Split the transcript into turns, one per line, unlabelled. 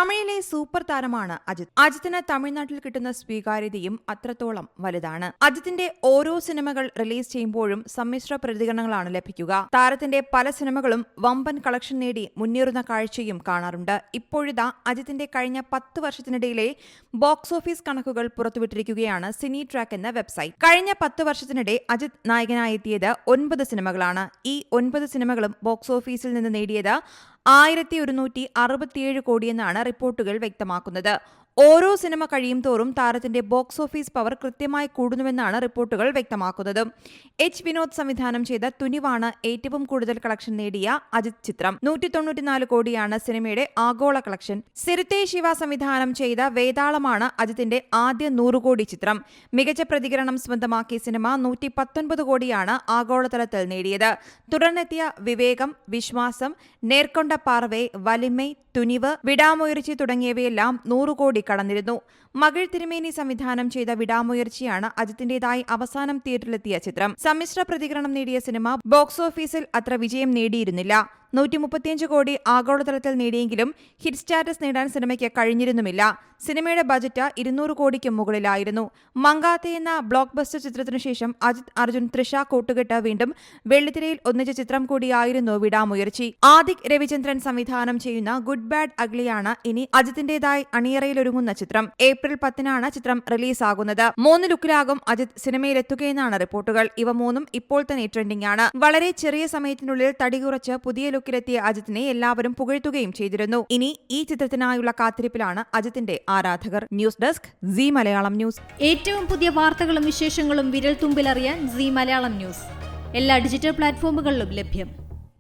തമിഴിലെ സൂപ്പർ താരമാണ് അജിത്. അജിത്തിന് തമിഴ്നാട്ടിൽ കിട്ടുന്ന സ്വീകാര്യതയും അത്രത്തോളം വലുതാണ്. അജിത്തിന്റെ ഓരോ സിനിമകൾ റിലീസ് ചെയ്യുമ്പോഴും സമ്മിശ്ര പ്രതികരണങ്ങളാണ് ലഭിക്കുക. താരത്തിന്റെ പല സിനിമകളും വമ്പൻ കളക്ഷൻ നേടി മുന്നേറുന്ന കാഴ്ചയും കാണാറുണ്ട്. ഇപ്പോഴിതാ അജിത്തിന്റെ കഴിഞ്ഞ 10 വർഷത്തിനിടയിലെ ബോക്സ് ഓഫീസ് കണക്കുകൾ പുറത്തുവിട്ടിരിക്കുകയാണ് സിനി ട്രാക്ക് എന്ന വെബ്സൈറ്റ്. കഴിഞ്ഞ 10 വർഷത്തിനിടെ അജിത് നായകനായി എത്തിയത് 9 സിനിമകളാണ്. ഈ 9 സിനിമകളും ബോക്സ് ഓഫീസിൽ നിന്ന് നേടിയത് 1167 കോടിയെന്നാണ് റിപ്പോർട്ടുകൾ വ്യക്തമാക്കുന്നത്. ഓരോ സിനിമ കഴിയും തോറും താരത്തിന്റെ ബോക്സ് ഓഫീസ് പവർ കൃത്യമായി കൂടുന്നുവെന്നാണ് റിപ്പോർട്ടുകൾ വ്യക്തമാക്കുന്നത്. എച്ച് വിനോദ് സംവിധാനം ചെയ്ത തുനിവാണ് ഏറ്റവും കൂടുതൽ കളക്ഷൻ നേടിയ അജിത് ചിത്രം. 194 കോടിയാണ് സിനിമയുടെ ആഗോള കളക്ഷൻ. സിരുത്തെ ശിവ സംവിധാനം ചെയ്ത വേതാളമാണ് അജിത്തിന്റെ ആദ്യ 100 കോടി ചിത്രം. മികച്ച പ്രതികരണം സ്വന്തമാക്കിയ സിനിമ 119 കോടിയാണ് ആഗോളതലത്തിൽ നേടിയത്. തുടർന്നെത്തിയ വിവേകം, വിശ്വാസം, നേർക്കൊണ്ട പാർവേ, വലിമൈ, തുനിവ്, വിടാമുയർച്ചി തുടങ്ങിയവയെല്ലാം 100 കോടി കടന്നിരുന്നു. മകൾ തിരുമേനി സംവിധാനം ചെയ്ത വിടാമുയർച്ചയാണ് അജിത്തിന്റേതായി അവസാനം തിയേറ്ററിലെത്തിയ ചിത്രം. സമ്മിശ്ര പ്രതികരണം നേടിയ സിനിമ ബോക്സ് ഓഫീസിൽ അത്ര വിജയം നേടിയിരുന്നില്ല. 135 കോടി ആഗോളതലത്തിൽ നേടിയെങ്കിലും ഹിറ്റ് സ്റ്റാറ്റസ് നേടാൻ സിനിമയ്ക്ക് കഴിഞ്ഞിരുന്നുമില്ല. സിനിമയുടെ ബജറ്റ് 200 കോടിക്ക് മുകളിലായിരുന്നു. മങ്കാത്തെ എന്ന ബ്ലോക്ക് ബസ്റ്റർ ചിത്രത്തിനു ശേഷം അജിത്, അർജുൻ, തൃഷ കൂട്ടുകെട്ട് വീണ്ടും വെള്ളിത്തിരയിൽ ഒന്നിച്ച ചിത്രം കൂടിയായിരുന്നു വിടാമുയർച്ചി. ആദിക് രവിചന്ദ്രൻ സംവിധാനം ചെയ്യുന്ന ഗുഡ് ബാഡ് അഗ്ലിയാണ് ഇനി അജിത്തിന്റേതായി അണിയറയിലൊരുങ്ങുന്ന ചിത്രം. ഏപ്രിൽ 10-നാണ് ചിത്രം റിലീസാകുന്നത്. 3 ലുക്കിലാകും അജിത് സിനിമയിലെത്തുകയെന്നാണ് റിപ്പോർട്ടുകൾ. ഇവ 3ഉം ഇപ്പോൾ തന്നെ ട്രെൻഡിംഗ് ആണ്. വളരെ ചെറിയ സമയത്തിനുള്ളിൽ തടി കുറച്ച് പുതിയ ലുക്കിലെത്തിയ അജിത്തിനെ എല്ലാവരും പുകഴ്ത്തുകയും ചെയ്തിരുന്നു. ഇനി ഈ ചിത്രത്തിനായുള്ള കാത്തിരിപ്പിലാണ് അജിത്തിന്റെ ആരാധകർ. News desk, Zee Malayalam news.
ഏറ്റവും പുതിയ വാർത്തകളും വിശേഷങ്ങളും വിരൽ തുമ്പിലറിയാൻ സീ മലയാളം ന്യൂസ് എല്ലാ ഡിജിറ്റൽ പ്ലാറ്റ്ഫോമുകളിലും ലഭ്യം.